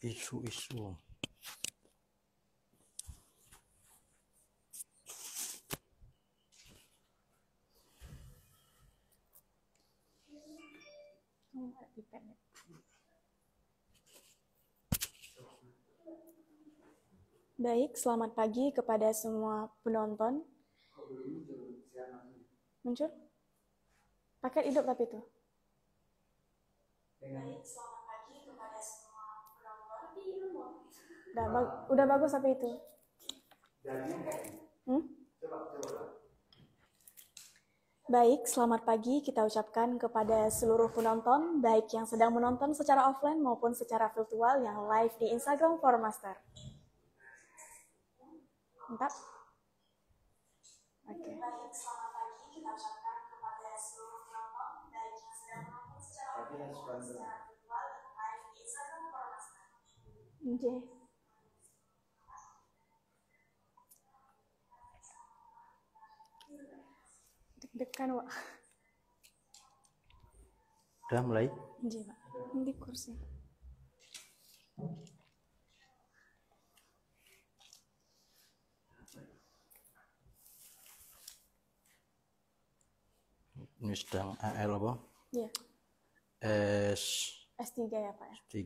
Isu-isu. Baik, selamat pagi kepada semua penonton. Muncul? Paket hidup tapi itu. Baik, selamat pagi kepada semua penonton. Udah bagus tapi itu. Baik, selamat pagi kita ucapkan kepada seluruh penonton, baik yang sedang menonton secara offline maupun secara virtual yang live di Instagram Formaster. Mantap. Oke. Baik, selamat pagi kita ucapkan kepada seluruh penonton, baik yang sedang menonton secara offline maupun secara virtual yang live di Instagram Formaster. Oke. Deg-degan, Wak. Udah mulai? Iya, Pak. Ini kursi. Ini sedang AL apa? Iya. S3 ya, Pak ya? S3.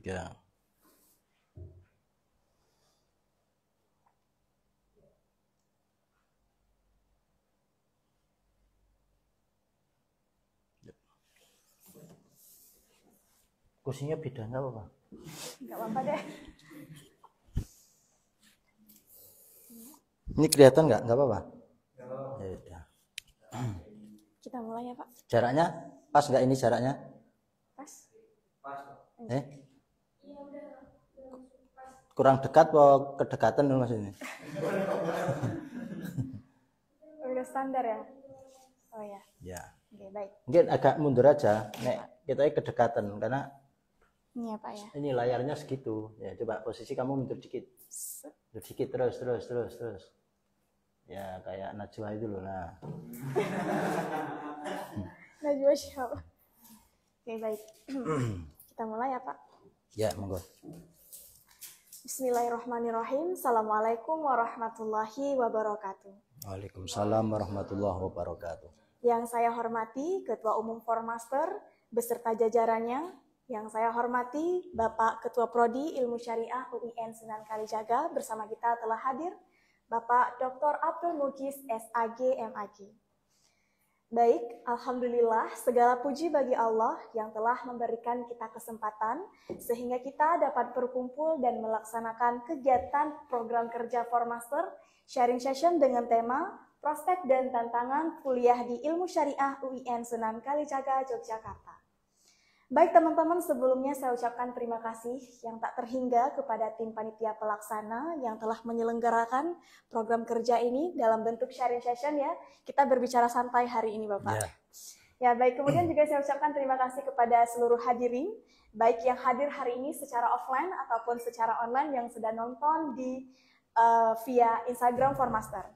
Kursinya beda nggak apa-apa? Nggak apa-apa deh. Ini kelihatan nggak? Nggak apa-apa? Ya udah. Kita mulai ya, Pak. Jaraknya pas nggak ini jaraknya? Pas. Kurang dekat atau kedekatan dulu mas ini? Udah standar ya? Oh ya. Ya. Oke, baik. Mungkin agak mundur aja. Nek kita kedekatan karena Ini ya, Pak ya. ini layarnya segitu. Ya coba posisi kamu mundur dikit. Mundur dikit terus. Ya kayak Najwa itu loh. Nah. Najwa siapa? Oke, baik. Kita mulai ya, Pak. Ya, monggo. Bismillahirrahmanirrahim. Assalamualaikum warahmatullahi wabarakatuh. Waalaikumsalam warahmatullahi wabarakatuh. Yang saya hormati Ketua Umum Formaster beserta jajarannya. Yang saya hormati Bapak Ketua Prodi Ilmu Syariah UIN Sunan Kalijaga, bersama kita telah hadir Bapak Dr. Abdul Mughis SAG MAG. Baik, alhamdulillah segala puji bagi Allah yang telah memberikan kita kesempatan sehingga kita dapat berkumpul dan melaksanakan kegiatan program kerja Formaster sharing session dengan tema Prospek dan Tantangan Kuliah di Ilmu Syariah UIN Sunan Kalijaga, Yogyakarta. Baik teman-teman, sebelumnya saya ucapkan terima kasih yang tak terhingga kepada tim panitia pelaksana yang telah menyelenggarakan program kerja ini dalam bentuk sharing session ya. Kita berbicara santai hari ini Bapak. Ya baik, kemudian juga saya ucapkan terima kasih kepada seluruh hadirin, baik yang hadir hari ini secara offline ataupun secara online yang sudah nonton di via Instagram Formaster.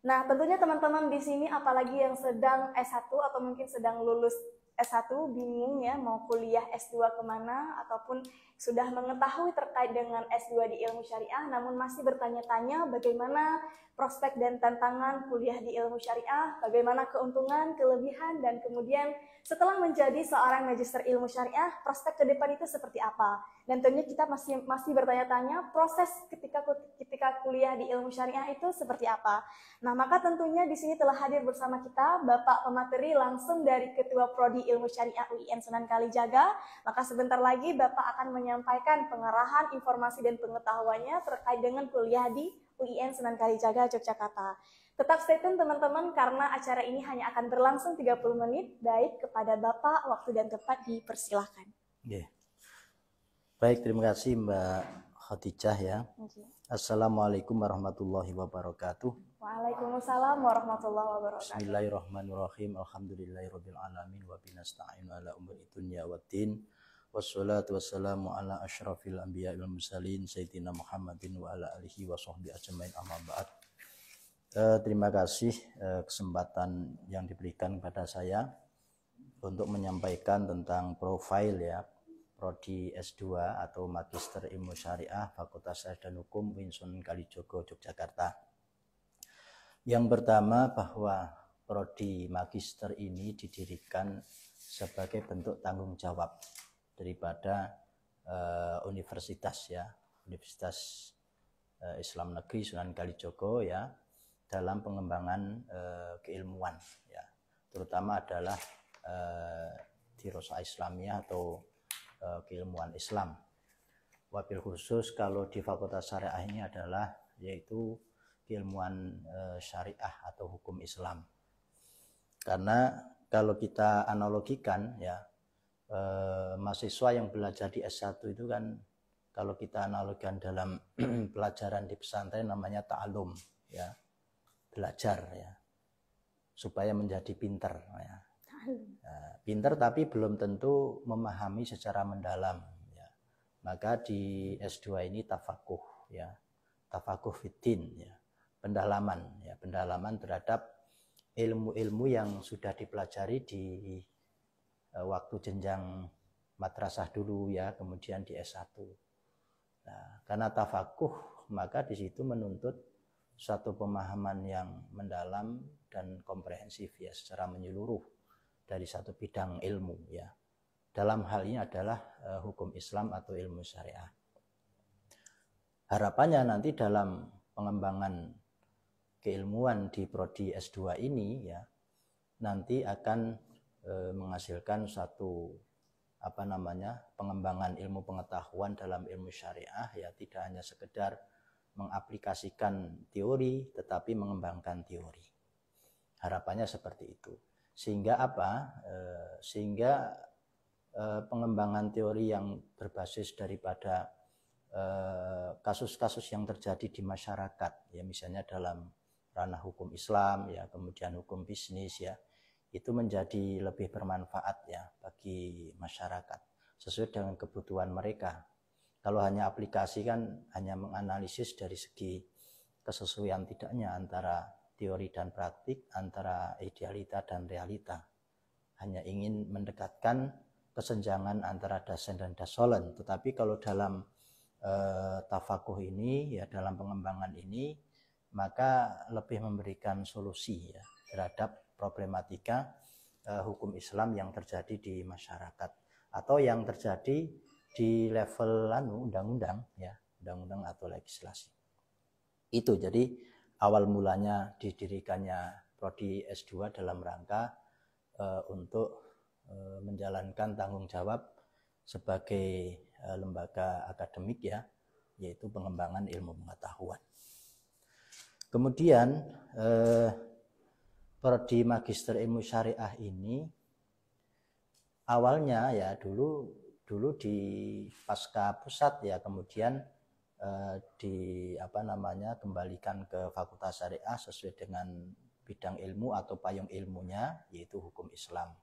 Nah tentunya teman-teman di sini apalagi yang sedang S1 atau mungkin sedang lulus S1 bingung ya mau kuliah S2 kemana ataupun sudah mengetahui terkait dengan S2 di ilmu syariah namun masih bertanya-tanya bagaimana prospek dan tantangan kuliah di ilmu syariah, bagaimana keuntungan, kelebihan, dan kemudian setelah menjadi seorang magister ilmu syariah, prospek ke depan itu seperti apa. Dan tentunya kita masih bertanya-tanya proses ketika kuliah di ilmu syariah itu seperti apa. Nah, maka tentunya di sini telah hadir bersama kita Bapak pemateri langsung dari Ketua Prodi Ilmu Syariah UIN Sunan Kalijaga. Maka sebentar lagi Bapak akan menyampaikan pengarahan, informasi dan pengetahuannya terkait dengan kuliah di UIN Sunan Kalijaga, Yogyakarta. Tetap stay tune teman-teman karena acara ini hanya akan berlangsung 30 menit. Baik, kepada Bapak waktu dan tempat dipersilahkan. Baik, terima kasih Mbak Khadijah ya. Assalamualaikum warahmatullahi wabarakatuh. Waalaikumsalam warahmatullahi wabarakatuh. Bismillahirrahmanirrahim. Alhamdulillahirabbil alamin wa binasta'inu ala umuri dunya waddin. Wassalatu wassalamu ala asyrafil anbiya wal mursalin sayyidina Muhammadin wa ala alihi wa sahbihi ajmain amma ba'd. Terima kasih kesempatan yang diberikan kepada saya untuk menyampaikan tentang profil ya, prodi S2 atau Magister Ilmu Syariah Fakultas Syariah dan Hukum UIN Sunan Kalijaga Yogyakarta. Yang pertama, bahwa prodi Magister ini didirikan sebagai bentuk tanggung jawab daripada universitas ya, Universitas Islam Negeri Sunan Kalijaga ya, dalam pengembangan keilmuan ya, terutama adalah dirosah Islamiyah atau keilmuan Islam. Wabil khusus kalau di Fakultas Syariah ini adalah yaitu keilmuan syariah atau hukum Islam. Karena kalau kita analogikan ya, mahasiswa yang belajar di S1 itu kan, kalau kita analogikan dalam pelajaran di pesantren namanya ta'alum ya, belajar ya, supaya menjadi pinter ya. Pinter tapi belum tentu memahami secara mendalam ya. Maka di S2 ini tafakuh ya, tafakuh fiddin ya, pendalaman ya, pendalaman terhadap ilmu-ilmu yang sudah dipelajari di waktu jenjang madrasah dulu ya, kemudian di S1. Nah, karena tafakuh maka di situ menuntut suatu pemahaman yang mendalam dan komprehensif ya, secara menyeluruh dari satu bidang ilmu ya. Dalam hal ini adalah hukum Islam atau ilmu syariah. Harapannya nanti dalam pengembangan keilmuan di prodi S2 ini ya, nanti akan menghasilkan satu pengembangan ilmu pengetahuan dalam ilmu syariah ya, tidak hanya sekedar mengaplikasikan teori tetapi mengembangkan teori. Harapannya seperti itu. Sehingga sehingga pengembangan teori yang berbasis daripada kasus-kasus yang terjadi di masyarakat ya, misalnya dalam ranah hukum Islam ya, kemudian hukum bisnis ya, itu menjadi lebih bermanfaat ya bagi masyarakat sesuai dengan kebutuhan mereka. Kalau hanya aplikasi kan hanya menganalisis dari segi kesesuaian tidaknya antara teori dan praktik, antara idealita dan realita. Hanya ingin mendekatkan kesenjangan antara dasen dan dasolen. Tetapi kalau dalam tafakuh ini ya, dalam pengembangan ini, maka lebih memberikan solusi ya terhadap problematika hukum Islam yang terjadi di masyarakat atau yang terjadi di level undang-undang ya, undang-undang atau legislasi. Itu jadi awal mulanya didirikannya prodi S2 dalam rangka untuk menjalankan tanggung jawab sebagai lembaga akademik ya, yaitu pengembangan ilmu pengetahuan. Kemudian prodi Magister Ilmu Syariah ini awalnya ya dulu di pasca pusat ya, kemudian kembalikan ke Fakultas Syariah sesuai dengan bidang ilmu atau payung ilmunya, yaitu hukum Islam.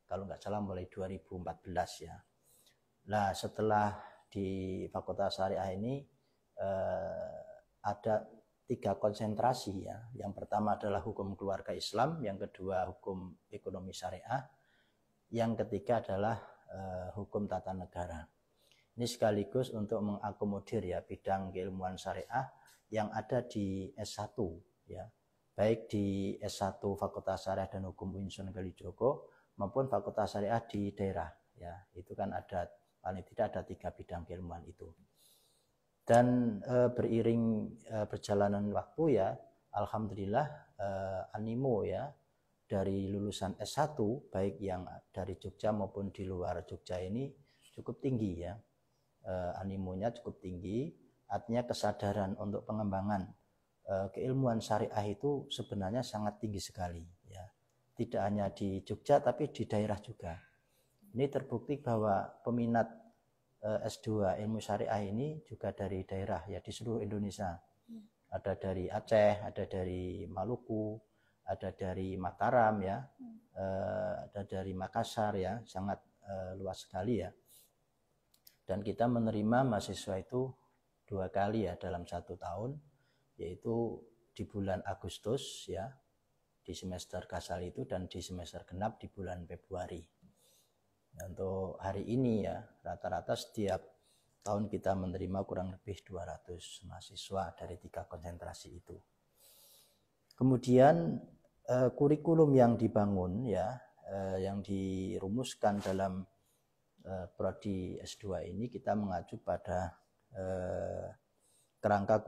Kalau nggak salah mulai 2014 ya. Nah, setelah di Fakultas Syariah ini ada 3 konsentrasi ya. Yang pertama adalah hukum keluarga Islam, yang kedua hukum ekonomi syariah, yang ketiga adalah hukum tata negara. Ini sekaligus untuk mengakomodir ya bidang keilmuan syariah yang ada di S1 ya, baik di S1 Fakultas Syariah dan Hukum UIN Sunan Kalijaga maupun Fakultas Syariah di daerah ya. Itu kan ada paling tidak ada 3 bidang keilmuan itu. Dan beriring perjalanan waktu ya, alhamdulillah animo ya dari lulusan S1 baik yang dari Jogja maupun di luar Jogja ini cukup tinggi ya. Animonya cukup tinggi, artinya kesadaran untuk pengembangan keilmuan syariah itu sebenarnya sangat tinggi sekali ya. Tidak hanya di Jogja tapi di daerah juga. Ini terbukti bahwa peminat S2 ilmu syariah ini juga dari daerah ya, di seluruh Indonesia. Ada dari Aceh, ada dari Maluku, ada dari Mataram ya, ada dari Makassar ya, sangat luas sekali ya. Dan kita menerima mahasiswa itu 2 kali ya dalam 1 tahun, yaitu di bulan Agustus ya, di semester kasal itu, dan di semester genap di bulan Februari. Untuk hari ini ya, rata-rata setiap tahun kita menerima kurang lebih 200 mahasiswa dari 3 konsentrasi itu. Kemudian kurikulum yang dibangun ya, yang dirumuskan dalam prodi S2 ini, kita mengacu pada kerangka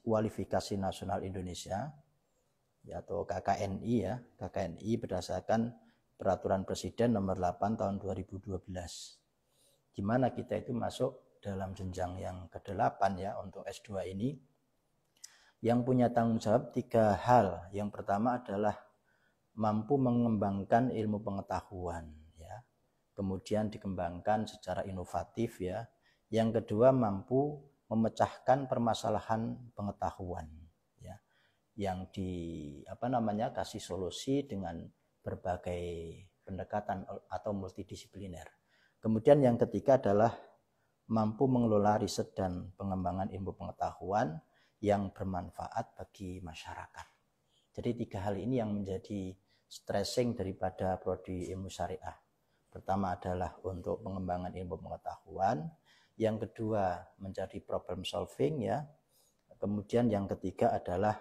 kualifikasi nasional Indonesia ya, atau KKNI ya. KKNI berdasarkan Peraturan Presiden nomor 8 tahun 2012, di mana kita itu masuk dalam jenjang yang ke-8 ya untuk S2 ini, yang punya tanggung jawab 3 hal. Yang pertama adalah mampu mengembangkan ilmu pengetahuan ya, kemudian dikembangkan secara inovatif ya. Yang kedua, mampu memecahkan permasalahan pengetahuan ya, yang kasih solusi dengan berbagai pendekatan atau multidisipliner. Kemudian yang ketiga adalah mampu mengelola riset dan pengembangan ilmu pengetahuan yang bermanfaat bagi masyarakat. Jadi 3 hal ini yang menjadi stressing daripada prodi ilmu syariah. Pertama adalah untuk pengembangan ilmu pengetahuan, yang kedua menjadi problem solving ya. Kemudian yang ketiga adalah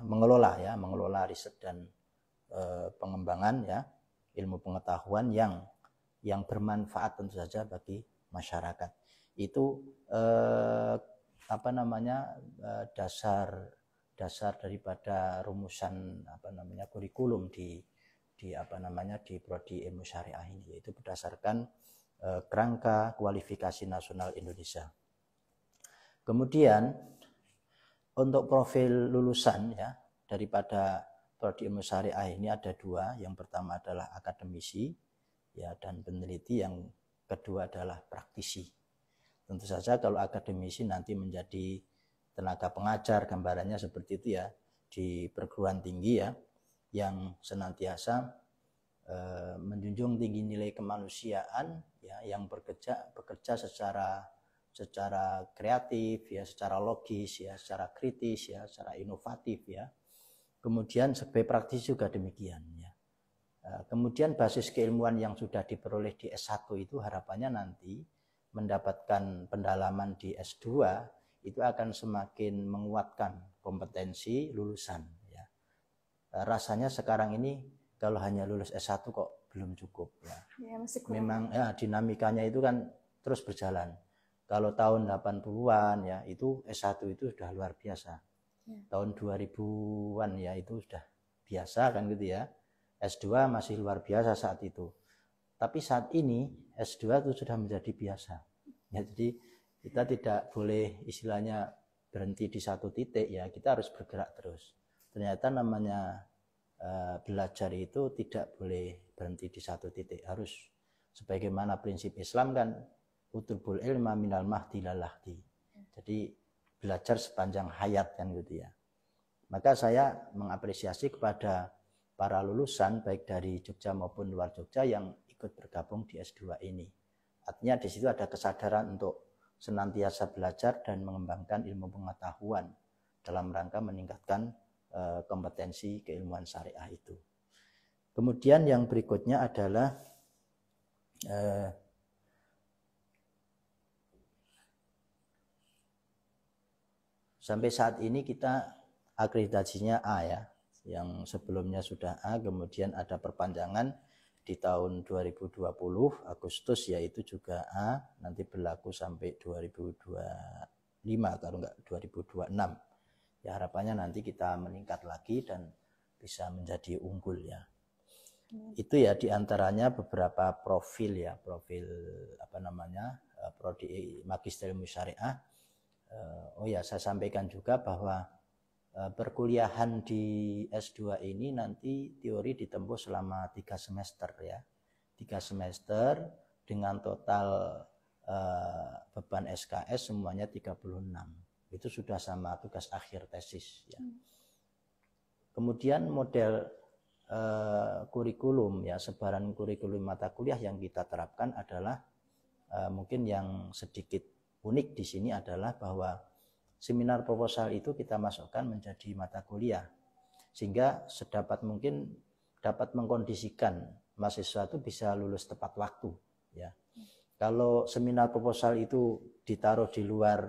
mengelola riset dan pengembangan ya, ilmu pengetahuan yang bermanfaat tentu saja bagi masyarakat. Itu dasar daripada rumusan kurikulum di prodi ilmu syariah ini, yaitu berdasarkan kerangka kualifikasi nasional Indonesia. Kemudian untuk profil lulusan ya daripada prodi ilmu syariah ini ada 2. Yang pertama adalah akademisi ya dan peneliti, yang kedua adalah praktisi. Tentu saja kalau akademisi nanti menjadi tenaga pengajar, gambarannya seperti itu ya, di perguruan tinggi ya, yang senantiasa menjunjung tinggi nilai kemanusiaan ya, yang bekerja secara kreatif ya, secara logis ya, secara kritis ya, secara inovatif ya. Kemudian sebagai praktisi juga demikian ya. Kemudian basis keilmuan yang sudah diperoleh di S1 itu harapannya nanti mendapatkan pendalaman di S2 itu akan semakin menguatkan kompetensi lulusan ya. Rasanya sekarang ini kalau hanya lulus S1 kok belum cukup ya. Memang ya, dinamikanya itu kan terus berjalan. Kalau tahun 80-an ya itu S1 itu sudah luar biasa. Ya. Tahun 2000-an ya itu sudah biasa kan gitu ya. S2 masih luar biasa saat itu. Tapi saat ini S2 itu sudah menjadi biasa. Ya, jadi kita tidak boleh istilahnya berhenti di satu titik ya, kita harus bergerak terus. Ternyata namanya belajar itu tidak boleh berhenti di satu titik, harus sebagaimana prinsip Islam kan, utubul ilma minal mahdi ilal lahdi. Jadi belajar sepanjang hayat kan gitu ya. Maka saya mengapresiasi kepada para lulusan baik dari Jogja maupun luar Jogja yang ikut bergabung di S2 ini. Artinya di situ ada kesadaran untuk senantiasa belajar dan mengembangkan ilmu pengetahuan dalam rangka meningkatkan kompetensi keilmuan syariah itu. Kemudian yang berikutnya adalah sampai saat ini kita akreditasinya A ya, yang sebelumnya sudah A, kemudian ada perpanjangan di tahun 2020 Agustus yaitu juga A, nanti berlaku sampai 2025 kalau enggak 2026. Ya harapannya nanti kita meningkat lagi dan bisa menjadi unggul ya. Itu ya diantaranya beberapa profil ya, prodi Magister Ilmu Syariah. Oh ya, saya sampaikan juga bahwa perkuliahan di S2 ini nanti teori ditempuh selama 3 semester ya. 3 semester dengan total beban SKS semuanya 36. Itu sudah sama tugas akhir tesis ya. Kemudian model kurikulum ya, sebaran kurikulum mata kuliah yang kita terapkan adalah mungkin yang sedikit unik di sini adalah bahwa seminar proposal itu kita masukkan menjadi mata kuliah, sehingga sedapat mungkin dapat mengkondisikan mahasiswa itu bisa lulus tepat waktu ya. Kalau seminar proposal itu ditaruh di luar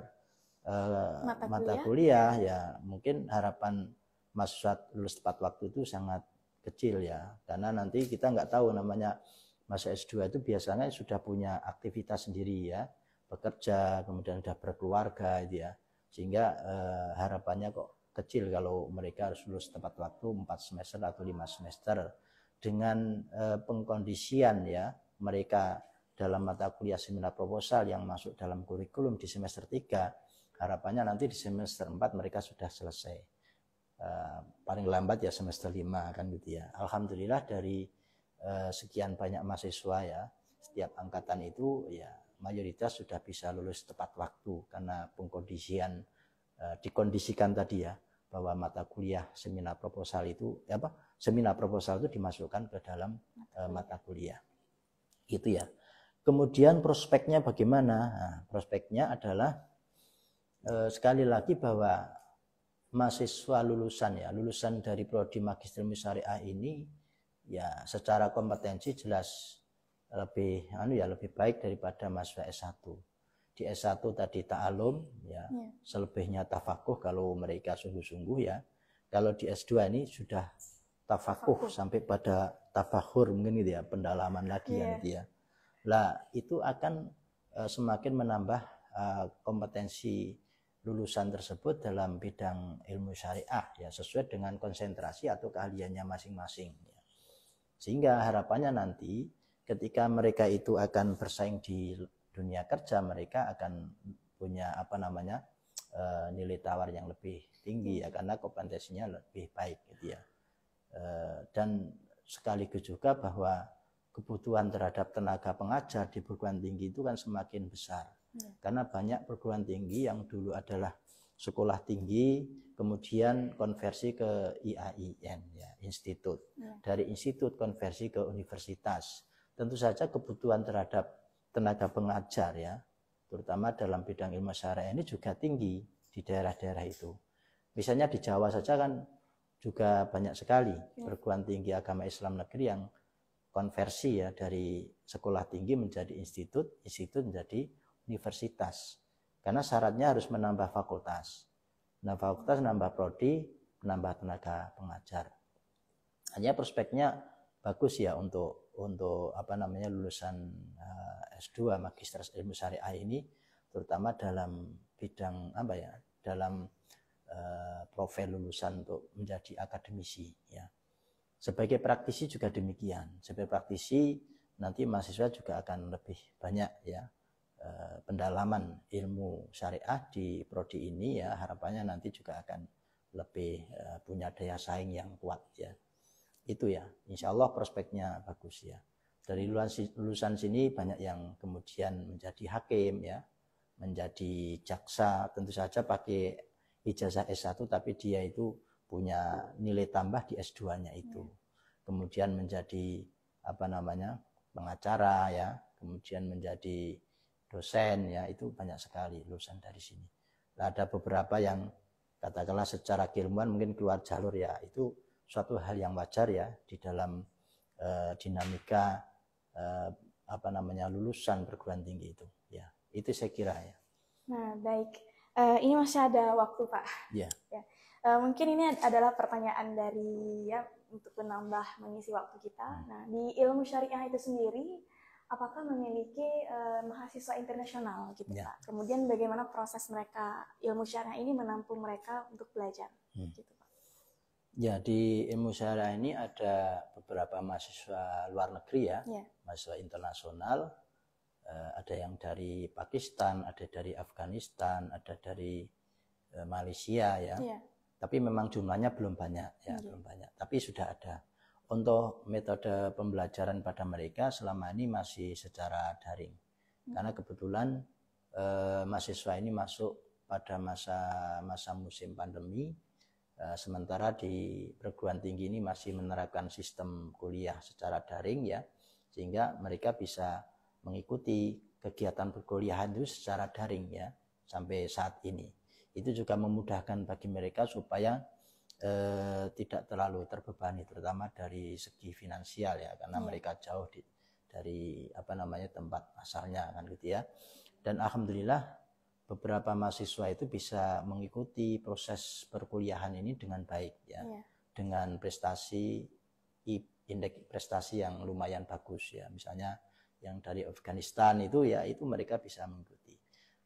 mata kuliah ya mungkin harapan mahasiswa lulus tepat waktu itu sangat kecil ya, karena nanti kita nggak tahu, namanya masa S2 itu biasanya sudah punya aktivitas sendiri ya, bekerja, kemudian sudah berkeluarga gitu ya, sehingga harapannya kok kecil kalau mereka harus lulus tepat waktu 4 semester atau 5 semester dengan pengkondisian ya mereka dalam mata kuliah seminar proposal yang masuk dalam kurikulum di semester 3, harapannya nanti di semester 4 mereka sudah selesai, paling lambat ya semester 5 kan gitu ya. Alhamdulillah dari sekian banyak mahasiswa ya, setiap angkatan itu ya mayoritas sudah bisa lulus tepat waktu karena pengkondisian dikondisikan tadi ya, bahwa mata kuliah seminar proposal itu seminar proposal itu dimasukkan ke dalam mata kuliah gitu ya. Kemudian prospeknya bagaimana? Nah, prospeknya adalah sekali lagi bahwa mahasiswa lulusan dari prodi Magister Ilmu Syariah ini ya secara kompetensi jelas lebih baik daripada mahasiswa S1. Di S1 tadi ta'alum ya, selebihnya tafakuh kalau mereka sungguh-sungguh ya. Kalau di S2 ini sudah tafakuh sampai pada tafakhur mungkin gitu ya, pendalaman lagi gitu ya. Lah itu akan semakin menambah kompetensi lulusan tersebut dalam bidang ilmu syariah ya, sesuai dengan konsentrasi atau keahliannya masing-masing ya. Sehingga harapannya nanti ketika mereka itu akan bersaing di dunia kerja, mereka akan punya nilai tawar yang lebih tinggi ya, karena kompetensinya lebih baik gitu ya. Dan sekaligus juga bahwa kebutuhan terhadap tenaga pengajar di perguruan tinggi itu kan semakin besar. Karena banyak perguruan tinggi yang dulu adalah sekolah tinggi, kemudian konversi ke IAIN ya, institut. Dari institut konversi ke universitas. Tentu saja kebutuhan terhadap tenaga pengajar ya, terutama dalam bidang ilmu syariah ini juga tinggi di daerah-daerah itu. Misalnya di Jawa saja kan juga banyak sekali perguruan tinggi agama Islam negeri yang konversi ya, dari sekolah tinggi menjadi institut, institut menjadi universitas. Karena syaratnya harus menambah fakultas. Fakultas nambah prodi, menambah tenaga pengajar. Hanya prospeknya bagus ya untuk lulusan S2 Magister Ilmu Syariah ini, terutama dalam bidang dalam profil lulusan untuk menjadi akademisi ya. Sebagai praktisi juga demikian. Sebagai praktisi nanti mahasiswa juga akan lebih banyak ya pendalaman ilmu syariah di prodi ini ya, harapannya nanti juga akan lebih punya daya saing yang kuat ya. Itu ya, insya Allah prospeknya bagus ya. Dari lulusan sini banyak yang kemudian menjadi hakim ya, menjadi jaksa, tentu saja pakai ijazah S1 tapi dia itu punya nilai tambah di S2-nya itu. Kemudian menjadi pengacara ya, kemudian menjadi dosen ya, itu banyak sekali lulusan dari sini. Nah, ada beberapa yang katakanlah secara keilmuan mungkin keluar jalur ya, itu suatu hal yang wajar ya di dalam dinamika lulusan perguruan tinggi itu ya. Itu saya kira ya. Nah, baik. Ini masih ada waktu, Pak. Ya. Mungkin ini adalah pertanyaan dari ya untuk menambah mengisi waktu kita. Nah, di ilmu syariah itu sendiri, apakah memiliki mahasiswa internasional gitu, Pak? Kemudian bagaimana proses mereka ilmu syariah ini menampung mereka untuk belajar, gitu, Pak? Ya, di ilmu syariah ini ada beberapa mahasiswa luar negeri ya, mahasiswa internasional. Ada yang dari Pakistan, ada dari Afghanistan, ada dari Malaysia ya. Tapi memang jumlahnya belum banyak ya, belum banyak. Tapi sudah ada. Untuk metode pembelajaran pada mereka selama ini masih secara daring. Karena kebetulan mahasiswa ini masuk pada masa musim pandemi. Sementara di perguruan tinggi ini masih menerapkan sistem kuliah secara daring ya, sehingga mereka bisa mengikuti kegiatan perkuliahan itu secara daring ya sampai saat ini. Itu juga memudahkan bagi mereka supaya tidak terlalu terbebani, terutama dari segi finansial ya, karena mereka jauh dari tempat asalnya kan gitu ya. Dan alhamdulillah beberapa mahasiswa itu bisa mengikuti proses perkuliahan ini dengan baik ya, dengan prestasi indeks prestasi yang lumayan bagus ya. Misalnya yang dari Afghanistan itu ya, itu mereka bisa mengikuti.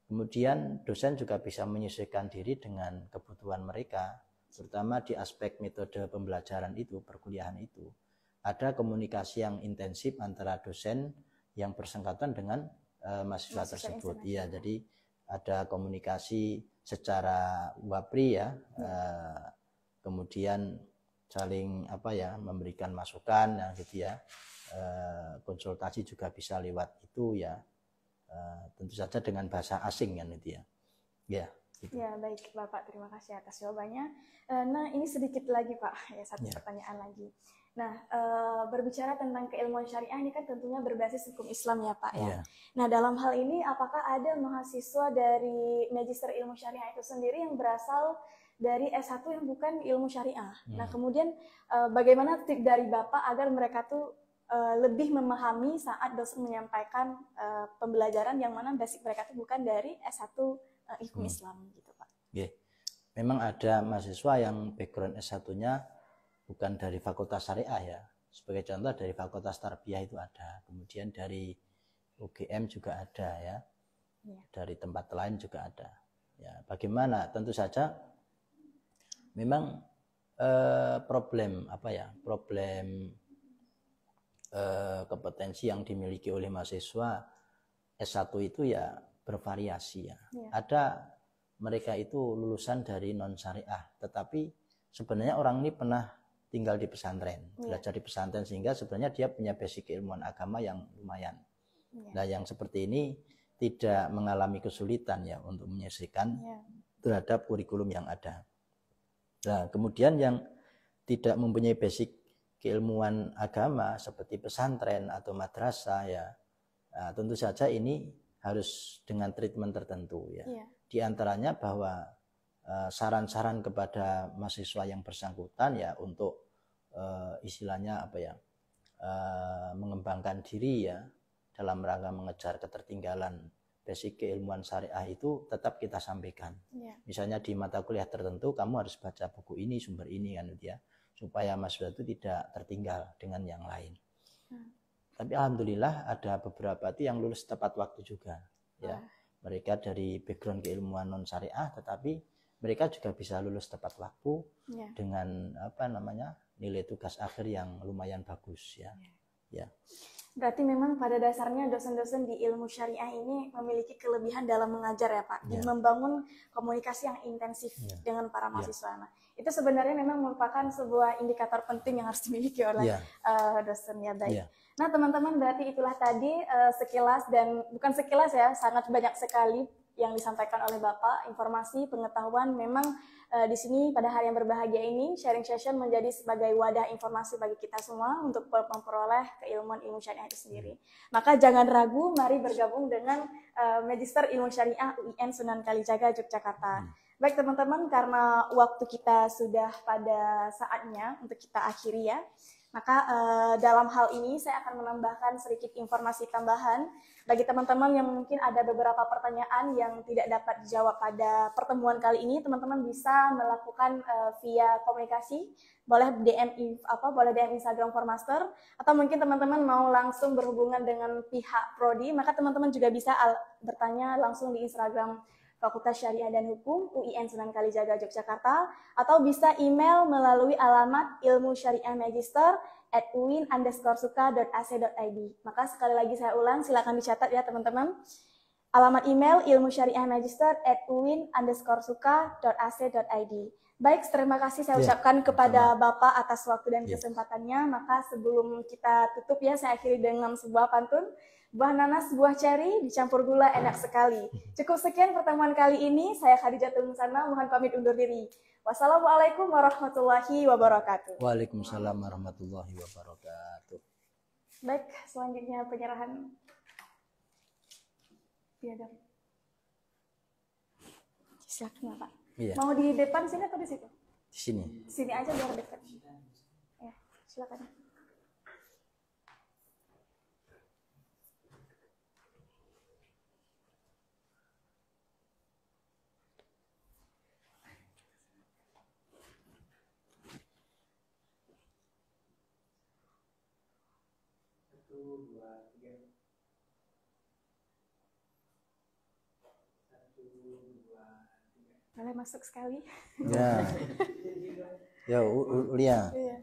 Kemudian dosen juga bisa menyesuaikan diri dengan kebutuhan mereka, terutama di aspek metode pembelajaran itu, perkuliahan itu. Ada komunikasi yang intensif antara dosen yang bersangkutan dengan mahasiswa tersebut. Iya, jadi ada komunikasi secara wapri ya, kemudian saling memberikan masukan ya gitu ya. Konsultasi juga bisa lewat itu ya, tentu saja dengan bahasa asing kan itu ya. Ya. Gitu. Ya, baik Bapak, terima kasih atas jawabannya. Nah, ini sedikit lagi Pak, ya satu pertanyaan lagi. Nah, berbicara tentang keilmuan syariah ini kan tentunya berbasis hukum Islam ya Pak ya. Nah, dalam hal ini apakah ada mahasiswa dari Magister Ilmu Syariah itu sendiri yang berasal dari S1 yang bukan ilmu syariah? Nah, kemudian bagaimana tip dari Bapak agar mereka tuh lebih memahami saat dosen menyampaikan pembelajaran yang mana basic mereka tuh bukan dari S1 hukum Islam gitu Pak. Memang ada mahasiswa yang background S1-nya bukan dari Fakultas Syariah ya. Sebagai contoh dari Fakultas Tarbiyah itu ada. Kemudian dari UGM juga ada ya. Dari tempat lain juga ada. Ya, bagaimana? Tentu saja memang problem kompetensi yang dimiliki oleh mahasiswa S1 itu ya bervariasi ya. Ada mereka itu lulusan dari non syariah, tetapi sebenarnya orang ini pernah tinggal di pesantren, belajar di pesantren, sehingga sebenarnya dia punya basic keilmuan agama yang lumayan. Nah, yang seperti ini tidak mengalami kesulitan ya untuk menyesuaikan terhadap kurikulum yang ada. Nah, kemudian yang tidak mempunyai basic keilmuan agama seperti pesantren atau madrasah ya, nah, tentu saja ini harus dengan treatment tertentu ya. Di antaranya bahwa saran-saran kepada mahasiswa yang bersangkutan ya untuk istilahnya mengembangkan diri ya dalam rangka mengejar ketertinggalan basic keilmuan syariah itu tetap kita sampaikan. Misalnya di mata kuliah tertentu kamu harus baca buku ini, sumber ini kan ya, supaya mahasiswa itu tidak tertinggal dengan yang lain. Tapi alhamdulillah ada beberapa itu yang lulus tepat waktu juga ya. Mereka dari background keilmuan non syariah, tetapi mereka juga bisa lulus tepat waktu dengan nilai tugas akhir yang lumayan bagus ya. Berarti memang pada dasarnya dosen-dosen di ilmu syariah ini memiliki kelebihan dalam mengajar ya Pak, dan membangun komunikasi yang intensif dengan para mahasiswa. Nah, itu sebenarnya memang merupakan sebuah indikator penting yang harus dimiliki oleh dosen ya, baik. Nah, teman-teman, berarti itulah tadi sekilas, dan bukan sekilas ya, sangat banyak sekali yang disampaikan oleh Bapak, informasi, pengetahuan. Memang di sini pada hari yang berbahagia ini, sharing session menjadi sebagai wadah informasi bagi kita semua untuk memperoleh keilmuan ilmu syariah itu sendiri. Maka jangan ragu, mari bergabung dengan Magister Ilmu Syariah UIN Sunan Kalijaga, Yogyakarta. Baik teman-teman, karena waktu kita sudah pada saatnya untuk kita akhiri ya, maka dalam hal ini saya akan menambahkan sedikit informasi tambahan bagi teman-teman yang mungkin ada beberapa pertanyaan yang tidak dapat dijawab pada pertemuan kali ini. Teman-teman bisa melakukan via komunikasi, boleh DM Instagram Formaster, atau mungkin teman-teman mau langsung berhubungan dengan pihak prodi, maka teman-teman juga bisa bertanya langsung di Instagram Fakultas Syariah dan Hukum UIN Sunan Kalijaga Yogyakarta, atau bisa email melalui alamat ilmusyariahmagister@uin_suka.ac.id. Maka sekali lagi saya ulang, silakan dicatat ya teman-teman. Alamat email ilmusyariahmagister@uin_suka.ac.id. Baik, terima kasih saya ucapkan kepada Bapak atas waktu dan kesempatannya. Maka sebelum kita tutup ya, saya akhiri dengan sebuah pantun. Buah nanas, buah ceri, dicampur gula enak sekali. Cukup sekian pertemuan kali ini. Saya Khadijatul Musana, mohon pamit undur diri. Wassalamualaikum warahmatullahi wabarakatuh. Waalaikumsalam warahmatullahi wabarakatuh. Baik, selanjutnya penyerahan piagam. Silakan Pak. Mau di depan sini atau di situ? Di sini. Di sini aja biar dekat. Ya, silakan. Boleh masuk sekali. Ya. Ya, Ulia. Iya.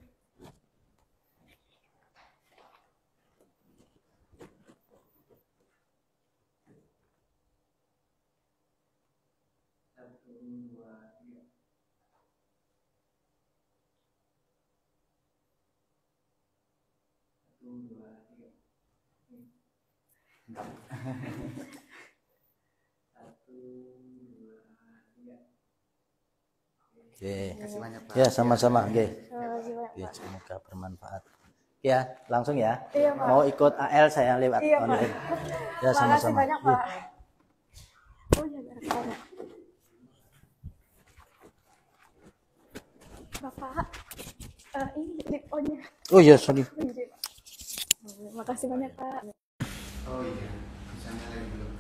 Oke. Kasih banyak, Pak. Ya, sama-sama, oke. Terima kasih banyak, Ya, Pak. semoga bermanfaat. Ya, langsung ya. Iya, Pak. Mau ikut AL saya lewat Iya, Pak. online. Ya, Makasih sama-sama. banyak, Iya. Pak. Oh, ya, banyak. Bapak, ini liponnya. Oh iya, sorry. Makasih banyak, Pak. Oh iya, misalnya lagi belum